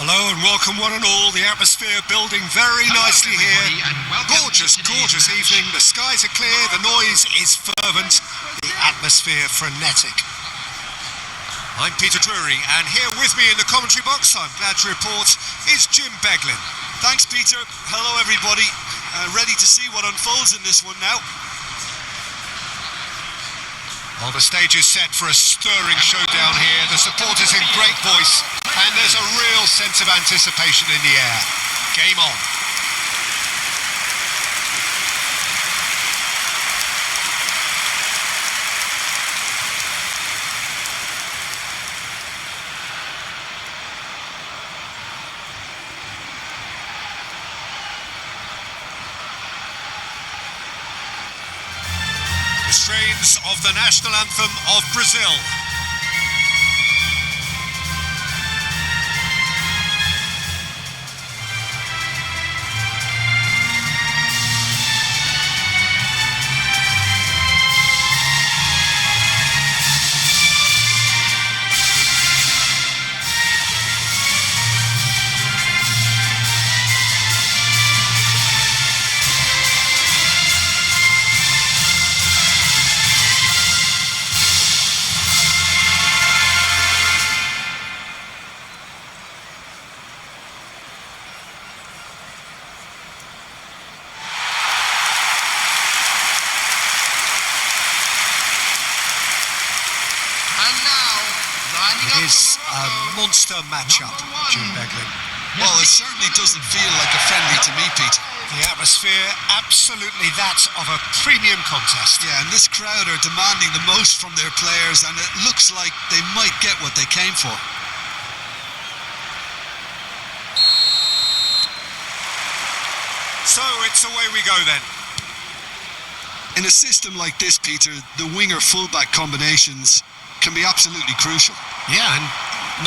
Hello and welcome one and all. The atmosphere building very nicely here. Gorgeous, gorgeous evening. The skies are clear, the noise is fervent, the atmosphere frenetic. I'm Peter Drury, and here with me in the commentary box, I'm glad to report, is Jim Beglin. Thanks, Peter. Hello, everybody. Ready to see what unfolds in this one now. Well, the stage is set for a stirring showdown here. The supporters in great voice, and there's a real sense of anticipation in the air. Game on. The strains of the national anthem of Brazil. It is a monster matchup, Jim Beglin. Well, it certainly doesn't feel like a friendly to me, Peter. The atmosphere, absolutely that of a premium contest. Yeah, and this crowd are demanding the most from their players, and it looks like they might get what they came for. So it's away we go then. In a system like this, Peter, the winger-fullback combinations can be absolutely crucial. Yeah, and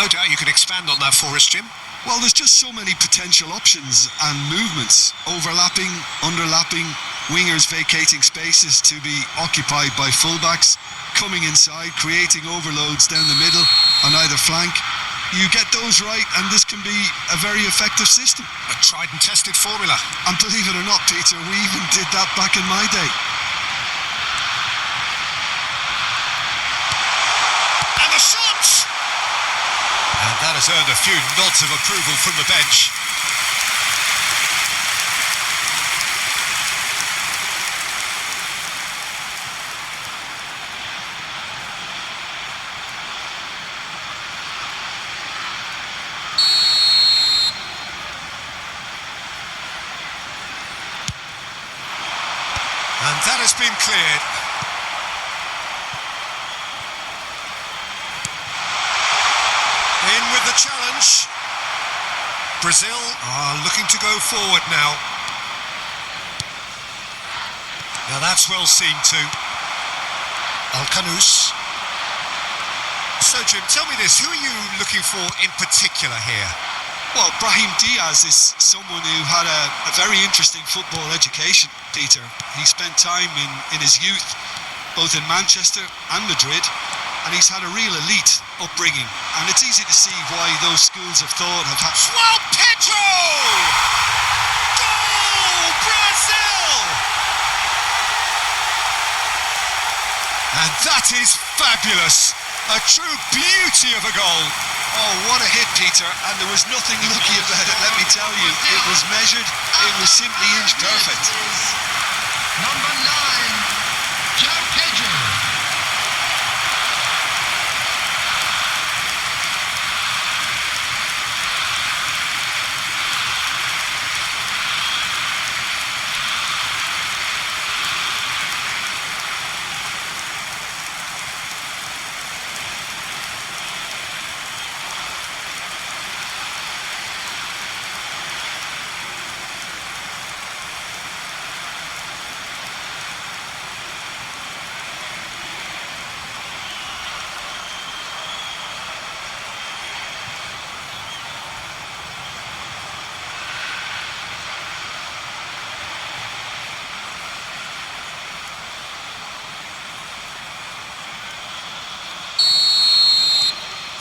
no doubt you could expand on that for us, Jim. Well, there's just so many potential options and movements. Overlapping, underlapping, wingers vacating spaces to be occupied by fullbacks, coming inside, creating overloads down the middle on either flank. You get those right and this can be a very effective system. A tried and tested formula. And believe it or not, Peter, we even did that back in my day. And the shot! And that has earned a few nods of approval from the bench. And that has been cleared. In with the challenge. Brazil are looking to go forward now. Now that's well seen too. Alcanus. So Jim, tell me this, who are you looking for in particular here? Well, Brahim Diaz is someone who had a very interesting football education, Peter. He spent time in his youth, both in Manchester and Madrid, and he's had a real elite upbringing. And it's easy to see why those schools of thought have had... Well, Pedro! Goal, Brazil! And that is fabulous. A true beauty of a goal. Oh, what a hit, Peter, and there was nothing lucky about it, let me tell you. It was measured, it was simply inch perfect. Number 9, Joe Pedro.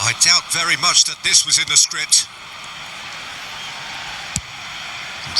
I doubt very much that this was in the script.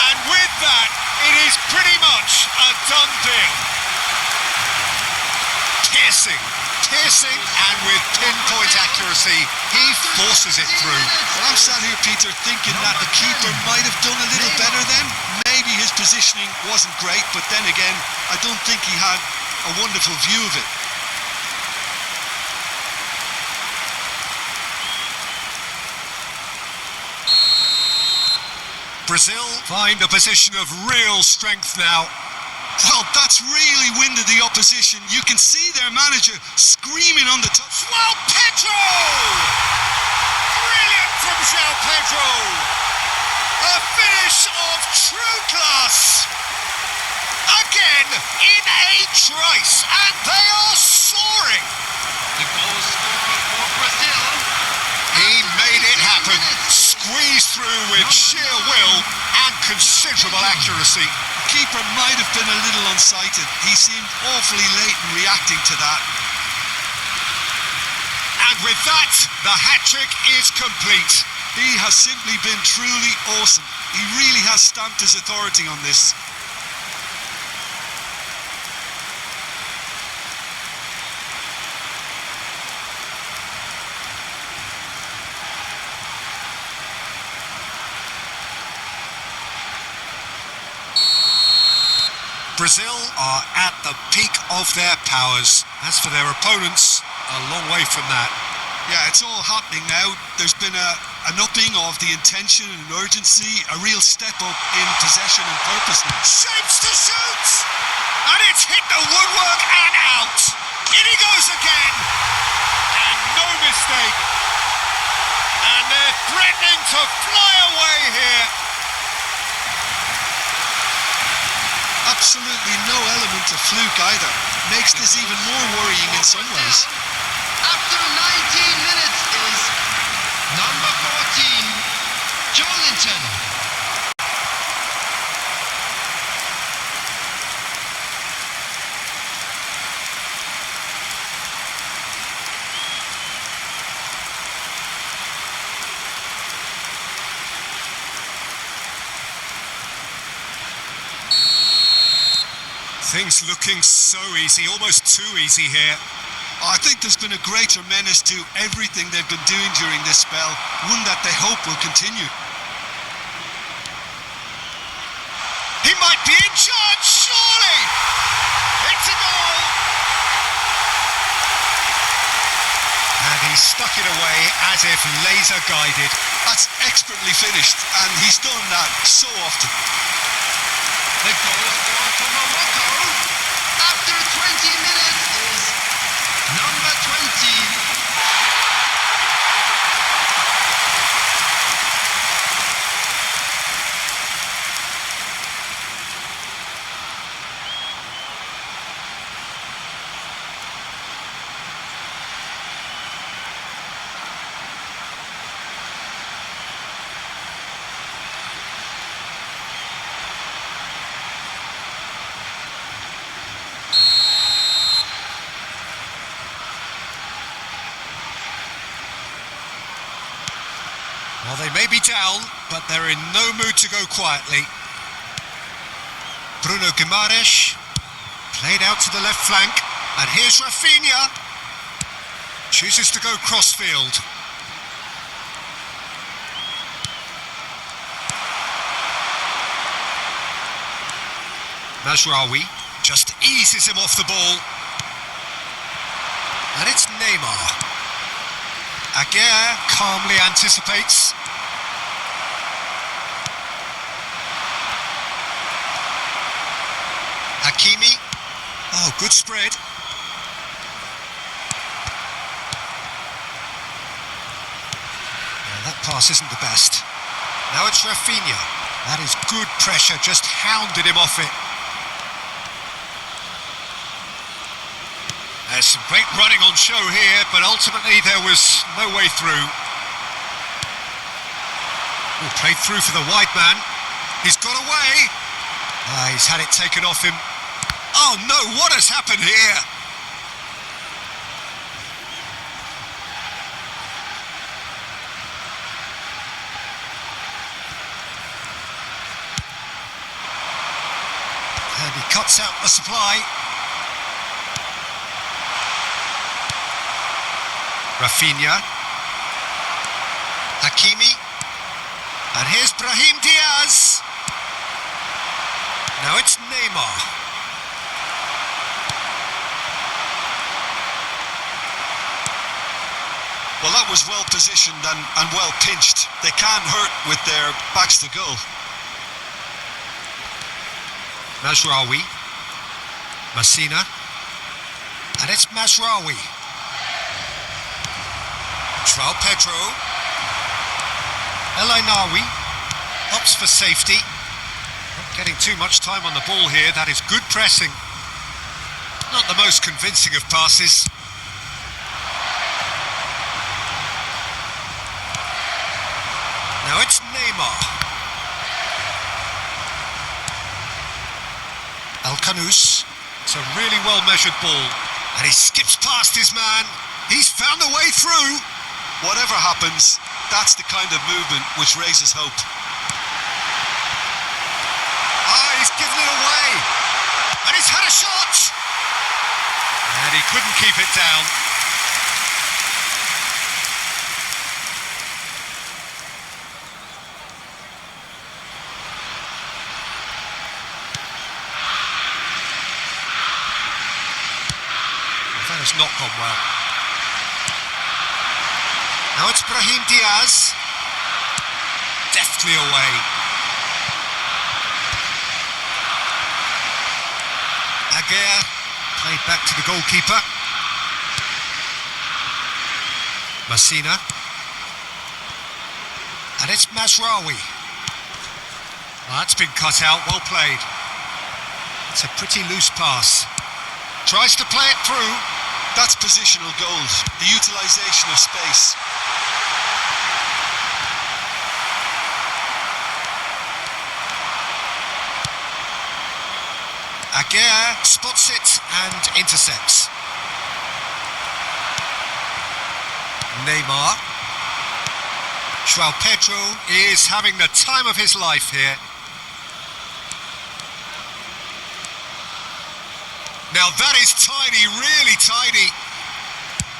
And with that, it is pretty much a done deal. Piercing, and with pinpoint accuracy, he forces it through. Well, I'm sat here, Peter, thinking that the keeper might have done a little better then. Maybe his positioning wasn't great, but then again, I don't think he had a wonderful view of it. Brazil find a position of real strength now. Well, that's really winded the opposition. You can see their manager screaming on the top. João Pedro! Brilliant from João Pedro! A finish of true class! Again, in a trice, and they are soaring! The goal scorer for Brazil. He made it happen, squeezed through with sheer will and considerable accuracy. The keeper might have been a little unsighted. He seemed awfully late in reacting to that. And with that, the hat-trick is complete. He has simply been truly awesome. He really has stamped his authority on this. Brazil are at the peak of their powers. As for their opponents, a long way from that. Yeah, it's all happening now. There's been an upping of the intention and urgency, a real step up in possession and purpose now. Shapes to shoot! And it's hit the woodwork and out! In he goes again! And no mistake! And they're threatening to fly away here! Absolutely no element of fluke either. Makes this even more worrying in some ways. After 19 minutes is number 14, Joelinton. Things looking so easy, almost too easy here. I think there's been a greater menace to everything they've been doing during this spell, one that they hope will continue. He might be in charge, surely! It's a goal! And he stuck it away as if laser guided. That's expertly finished, and he's done that so often. The goal scorer for Morocco after 20 minutes is number 20. Well, they may be down, but they're in no mood to go quietly. Bruno Guimaraes played out to the left flank, and here's Rafinha. Chooses to go crossfield. Mazraoui just eases him off the ball. And it's Neymar. Aguirre calmly anticipates. Hakimi. Oh, good spread. Yeah, that pass isn't the best. Now it's Rafinha. That is good pressure, just hounded him off it. There's some great running on show here, but ultimately there was no way through. Oh, played through for the wide man. He's got away. He's had it taken off him. Oh no, what has happened here? And he cuts out the supply. Rafinha. Hakimi. And here's Brahim Diaz. Now it's Neymar. Well, that was well positioned and well pinched. They can't hurt with their backs to goal. Mazraoui. Messina. And it's Mazraoui. João Pedro. El Ainaoui opts for safety. Not getting too much time on the ball here. That is good pressing. Not the most convincing of passes. Now it's Neymar. Alcanus. It's a really well-measured ball. And he skips past his man. He's found a way through. Whatever happens, that's the kind of movement which raises hope. Ah, he's given it away. And he's had a shot. And he couldn't keep it down. That has not gone well. Now it's Brahim Diaz. Deftly away. Aguirre played back to the goalkeeper. Messina. And it's Mazraoui. Well, that's been cut out, well played. It's a pretty loose pass. Tries to play it through. That's positional gold, the utilisation of space. Aguirre spots it and intercepts. Neymar. João Pedro is having the time of his life here. Now that is tiny, really tiny.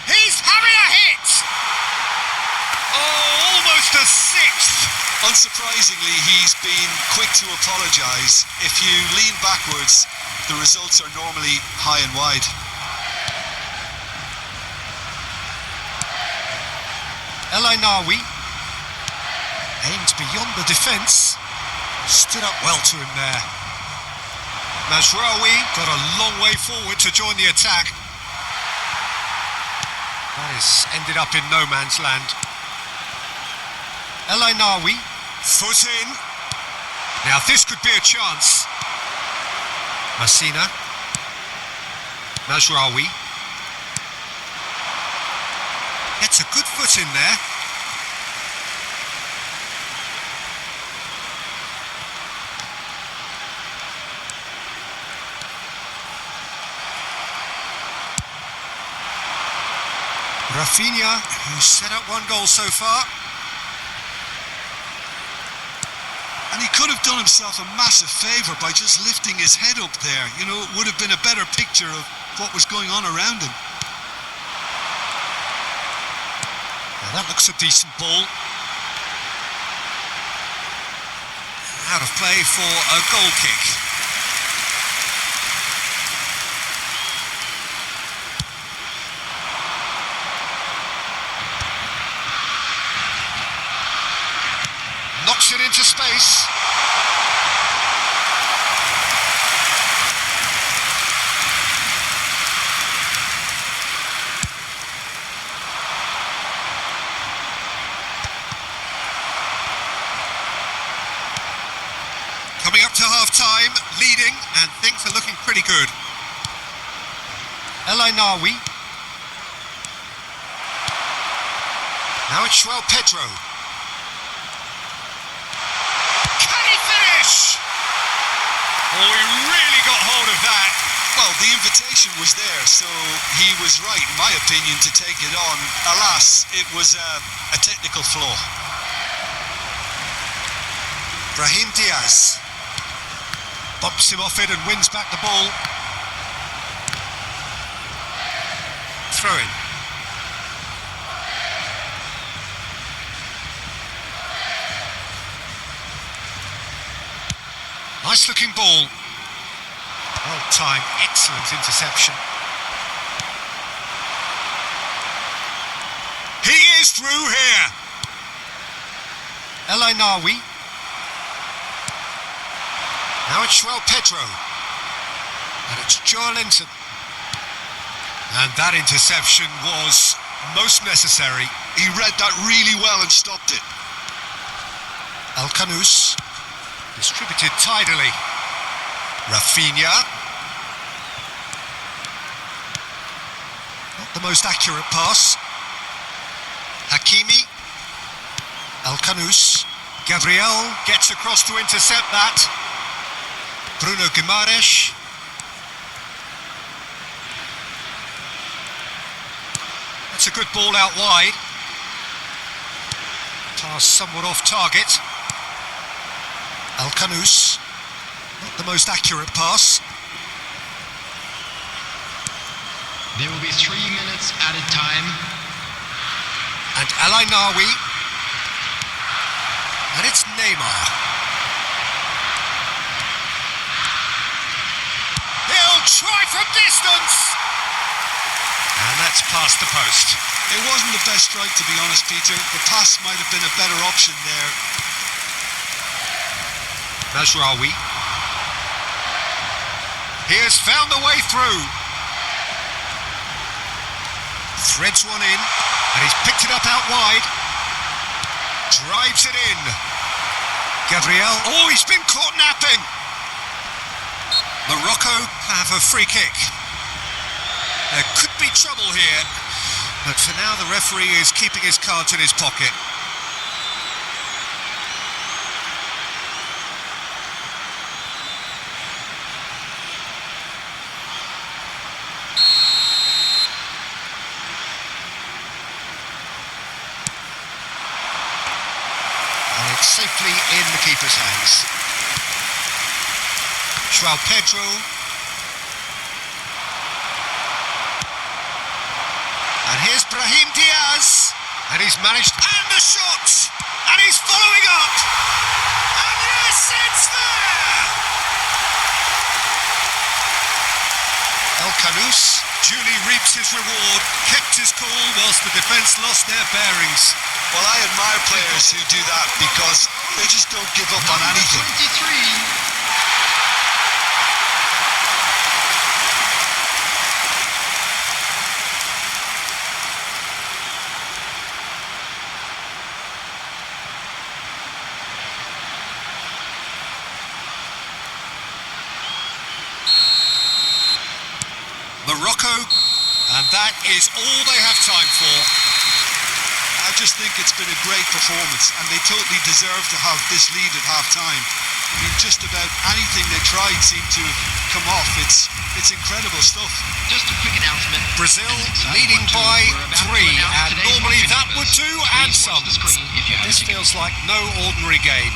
He's having a hit! Oh, almost a sixth! Unsurprisingly, he's been quick to apologise. If you lean backwards, the results are normally high and wide. El Ainaoui aimed beyond the defence. Stood up well to him there. Mazraoui got a long way forward to join the attack. That has ended up in no man's land. El Ainaoui, foot in. Now this could be a chance. Messina. Mazraoui. Gets a good foot in there. Rafinha, who's set up one goal so far. And he could have done himself a massive favour by just lifting his head up there. You know, it would have been a better picture of what was going on around him. Now that looks a decent ball. Out of play for a goal kick. Knocks it into space. Coming up to half-time, leading, and things are looking pretty good. El Ainaoui. Now it's João Pedro. Oh, he really got hold of that. Well, the invitation was there, so he was right, in my opinion, to take it on. Alas, it was a technical flaw. Brahim Diaz. Bumps him off it and wins back the ball. Throw in. Nice looking ball. Well timed, excellent interception. He is through here. El Ainawi. Now it's Pedro. And it's Joelinton. And that interception was most necessary. He read that really well and stopped it. El Kanous. Distributed tidily. Rafinha. Not the most accurate pass. Hakimi. El Kanous. Gabriel gets across to intercept that. Bruno Guimaraes. That's a good ball out wide. Pass somewhat off target. El Kanous. Not the most accurate pass. There will be 3 minutes added time. And El Ainawi. And it's Neymar. He'll try from distance. And that's past the post. It wasn't the best strike, to be honest, Peter. The pass might have been a better option there. Mazraoui. He has found the way through. Threads one in, and he's picked it up out wide. Drives it in. Gabriel. Oh, he's been caught napping. Morocco have a free kick. There could be trouble here, but for now the referee is keeping his cards in his pocket. And it's safely in the keeper's hands. Pedro. And here's Brahim Diaz. And he's managed, and the shot! And he's following up! And yes, it's there! El Kanous duly reaps his reward, kept his cool whilst the defence lost their bearings. Well, I admire players who do that because they just don't give up on anything. 23. Morocco, and that is all they have time for. I just think it's been a great performance, and they totally deserve to have this lead at half-time. I mean, just about anything they tried seemed to have come off. It's incredible stuff. Just a quick announcement. Brazil leading by 3, and normally that would do, and some. This feels like no ordinary game.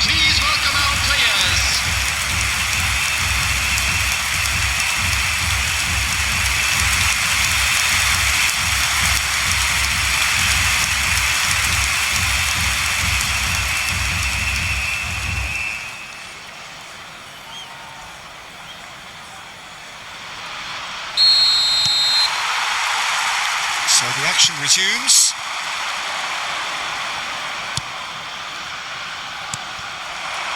Please welcome our players. So the action resumes.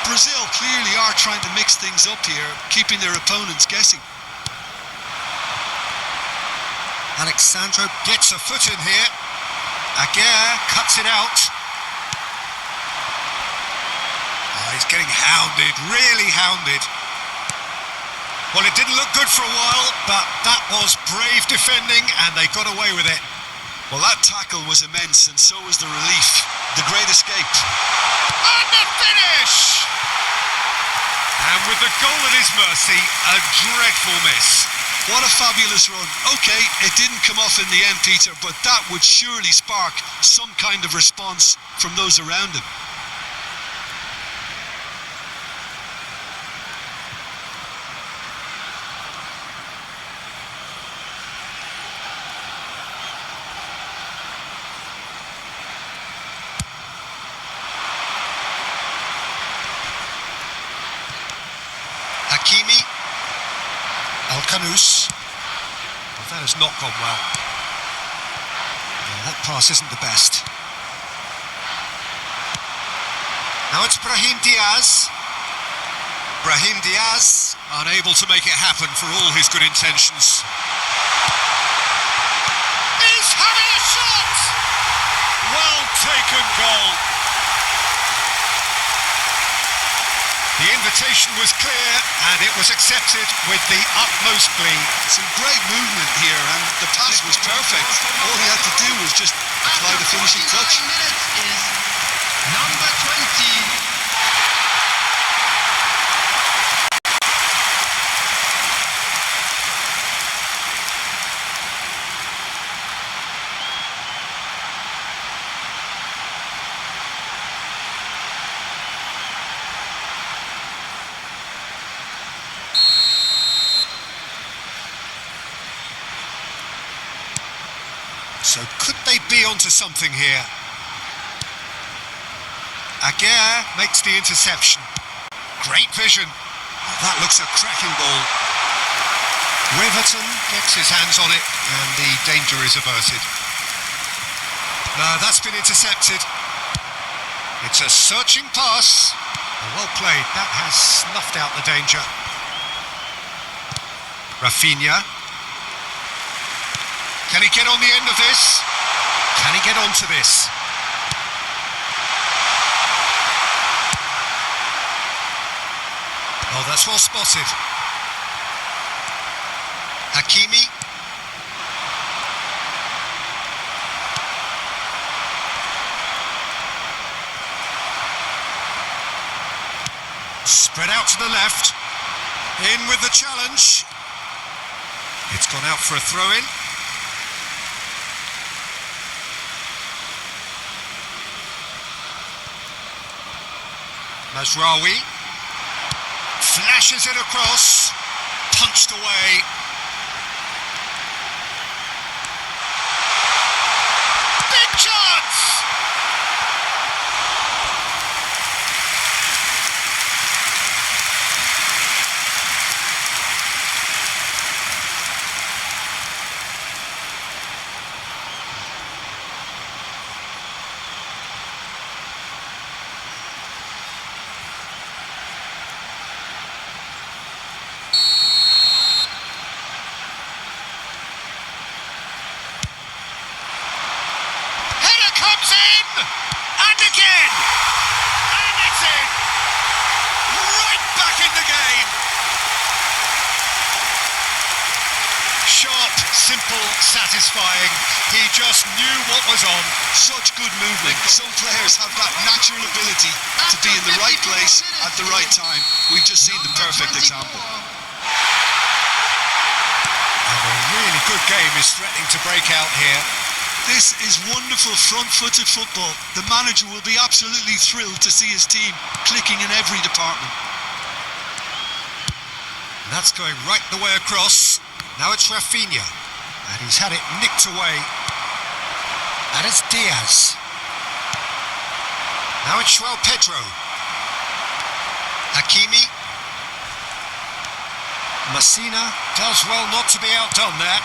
Brazil clearly are trying to mix things up here, keeping their opponents guessing. Alexandro gets a foot in here. Aguirre cuts it out. Oh, he's getting hounded, really hounded. Well, it didn't look good for a while, but that was brave defending, and they got away with it. Well, that tackle was immense, and so was the relief. The great escape. And the finish! And with the goal at his mercy, a dreadful miss. What a fabulous run. Okay, it didn't come off in the end, Peter, but that would surely spark some kind of response from those around him. Hakimi. Al-Kanous. Well, that has not gone well. That pass isn't the best. Now it's Brahim Diaz. Brahim Diaz, unable to make it happen for all his good intentions. He's having a shot! Well taken goal. The invitation was clear and it was accepted with the utmost glee. Some great movement here and the pass was perfect. All he had to do was just apply the finishing touch. Minutes is number 20. So could they be onto something here? Aguirre makes the interception. Great vision. Oh, that looks a cracking ball. Riverton gets his hands on it and the danger is averted. No, that's been intercepted. It's a searching pass. Well played. That has snuffed out the danger. Rafinha. Can he get on the end of this? Can he get onto this? Oh, that's well spotted. Hakimi. Spread out to the left. In with the challenge. It's gone out for a throw-in. Mazraoui flashes it across, punched away. Big chance! Comes in, and again, and it's in, right back in the game. Sharp, simple, satisfying, he just knew what was on. Such good movement. Some players have that natural ability to be in the right place at the right time. We've just seen the perfect example. And a really good game is threatening to break out here. This is wonderful front-footed football. The manager will be absolutely thrilled to see his team clicking in every department. And that's going right the way across. Now it's Rafinha. And he's had it nicked away. And it's Diaz. Now it's João Pedro. Hakimi. Messina does well not to be outdone there.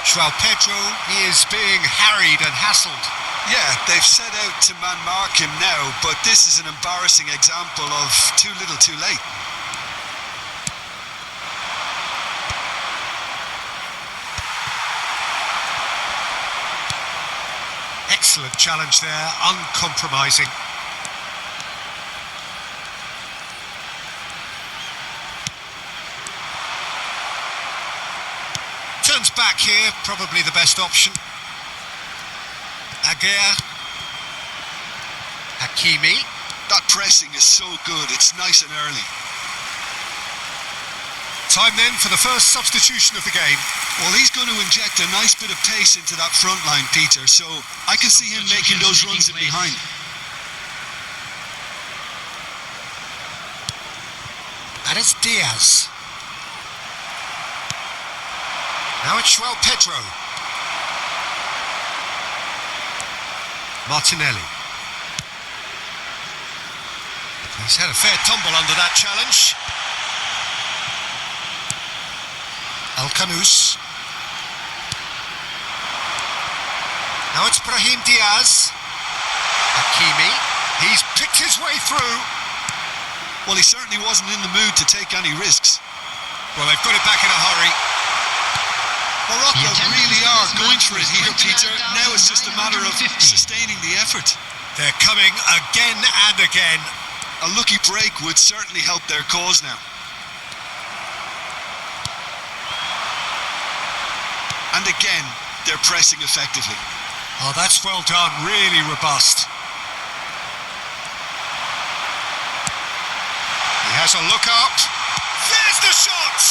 João Pedro is being harried and hassled. Yeah, they've set out to man-mark him now, but this is an embarrassing example of too little too late. Excellent challenge there, uncompromising. Turns back here, probably the best option. Aguirre. Hakimi. That pressing is so good. It's nice and early. Time then for the first substitution of the game. Well, he's going to inject a nice bit of pace into that front line, Peter, so I can see him making those runs in behind. And it's Diaz. Now it's João Pedro. Martinelli. He's had a fair tumble under that challenge. Alcanus. Now it's Brahim Diaz. Hakimi. He's picked his way through. Well, he certainly wasn't in the mood to take any risks. Well, they've got it back in a hurry. Morocco really are going for it here, Peter. Now it's just a matter of sustaining the effort. They're coming again and again. A lucky break would certainly help their cause now. And again, they're pressing effectively. Oh, that's well done. Really robust. He has a look up. There's the shot!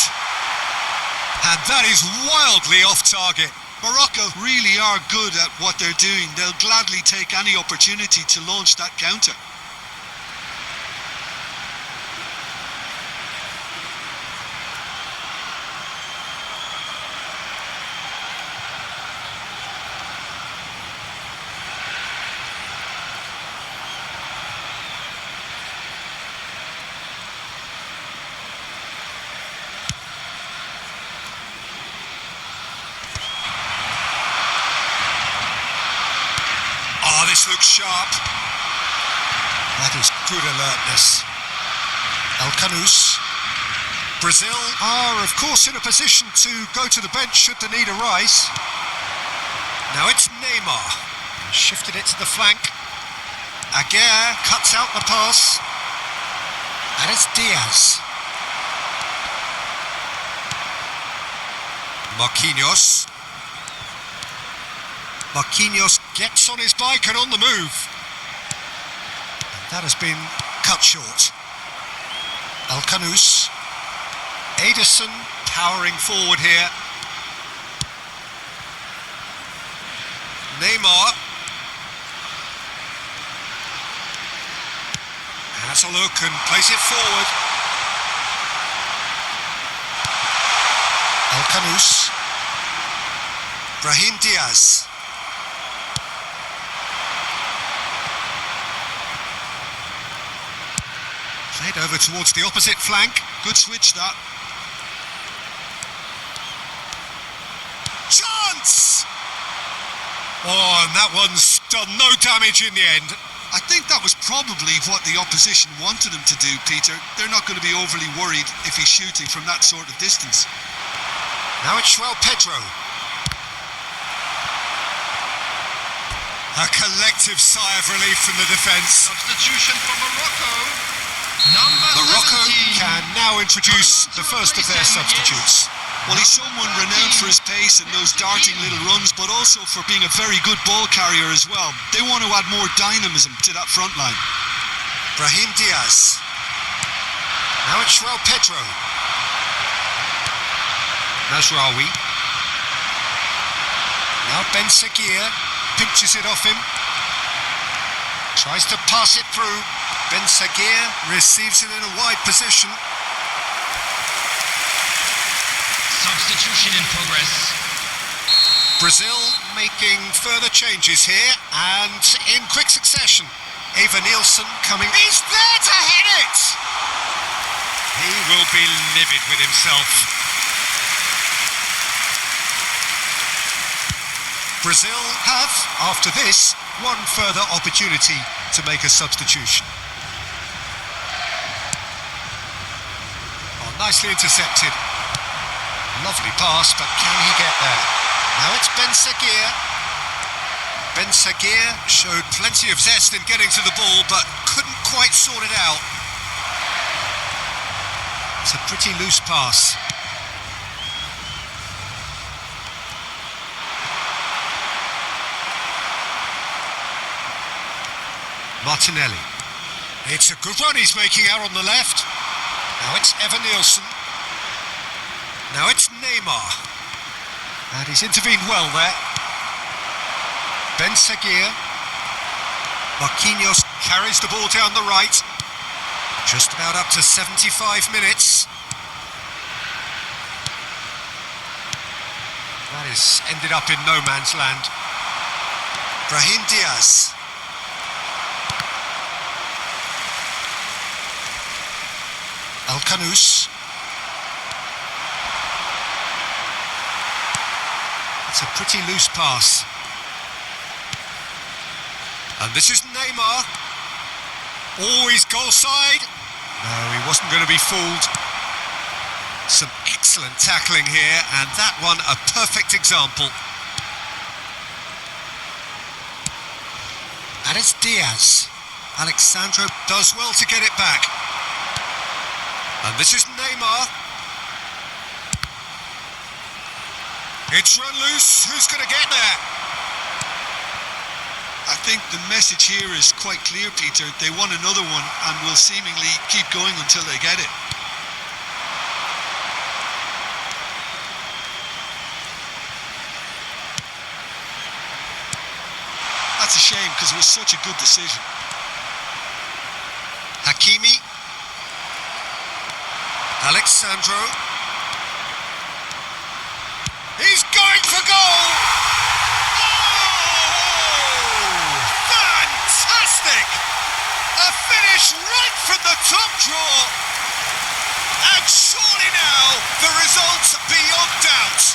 And that is wildly off target. Morocco really are good at what they're doing. They'll gladly take any opportunity to launch that counter. Oh, this looks sharp. That is good alertness. Alcanus. Brazil are, of course, in a position to go to the bench should the need arise. Now it's Neymar. He shifted it to the flank. Aguirre cuts out the pass. And it's Diaz. Marquinhos. Marquinhos gets on his bike and on the move. And that has been cut short. Alcanus. Ederson powering forward here. Neymar. Has a look and plays it forward. Alcanus. Brahim Diaz. Played over towards the opposite flank. Good switch, that. Chance! Oh, and that one's done no damage in the end. I think that was probably what the opposition wanted him to do, Peter. They're not going to be overly worried if he's shooting from that sort of distance. Now it's João Pedro. A collective sigh of relief from the defence. Substitution for Morocco. Number Morocco 17. can now introduce the first of their substitutes. Well, he's someone renowned for his pace and those darting little runs, but also for being a very good ball carrier as well. They want to add more dynamism to that front line. Brahim Diaz. Now it's João Pedro. Mazraoui. Now Ben Seguir pinches it off him. Tries to pass it through. Ben Seguir receives it in a wide position. Substitution in progress. Brazil making further changes here and in quick succession. Eva Nielsen coming. He's there to hit it! He will be livid with himself. Brazil have, after this, one further opportunity to make a substitution. Oh, nicely intercepted. Lovely pass, but can he get there? Now it's Ben Seguir. Ben Seguir showed plenty of zest in getting to the ball, but couldn't quite sort it out. It's a pretty loose pass. Martinelli. It's a good run he's making out on the left. Now it's Evan Nielsen. Now it's Neymar. And he's intervened well there. Ben Seguir. Marquinhos carries the ball down the right. Just about up to 75 minutes. That is ended up in no man's land. Brahim Diaz. Alcanus. It's a pretty loose pass. And this is Neymar. Always goal side. No, he wasn't going to be fooled. Some excellent tackling here, and that one a perfect example. And it's Diaz. Alexandro does well to get it back. And this is Neymar. It's run loose. Who's going to get there? I think the message here is quite clear, Peter. They want another one and will seemingly keep going until they get it. That's a shame because it was such a good decision. Hakimi. Alexandro. He's going for goal! Oh! Fantastic! A finish right from the top drawer. And surely now, the result's beyond doubt.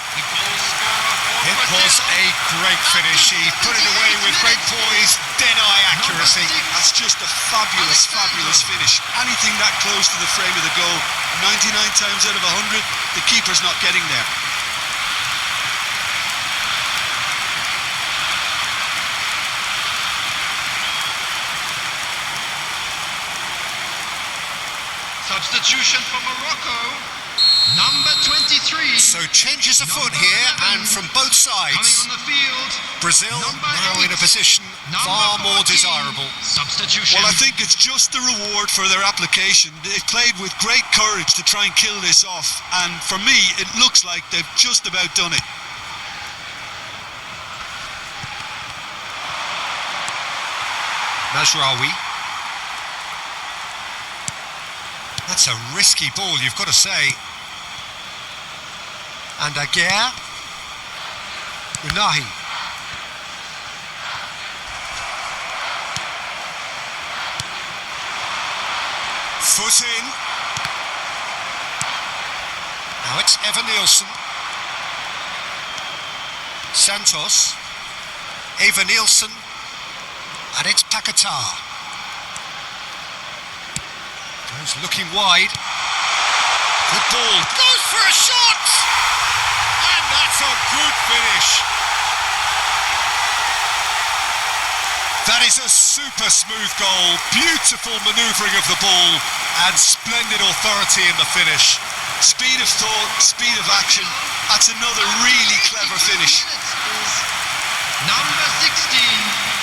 It was a great finish. He put it away with great poise, dead-eye accuracy. That's just a fabulous, fabulous finish. Anything that close to the frame of the goal, 99 times out of 100, the keeper's not getting there. Substitution for Morocco, number 23. So changes afoot here, and from both Coming sides. on the field, Brazil number now 8, in a position far number more 14. desirable. Substitution. Well, I think it's just the reward for their application. They've played with great courage to try and kill this off, and for me, it looks like they've just about done it. Mazraoui. That's a risky ball, you've got to say. And Aguirre. Unahi. Foot in. Now it's Evan Nielsen. Santos. Eva Nielsen. And it's Paquetá. Goes looking wide. Good ball. Goes for a shot! And that's a good finish. That is a super smooth goal. Beautiful manoeuvring of the ball and splendid authority in the finish. Speed of thought, speed of action. That's another really clever finish. Number 16.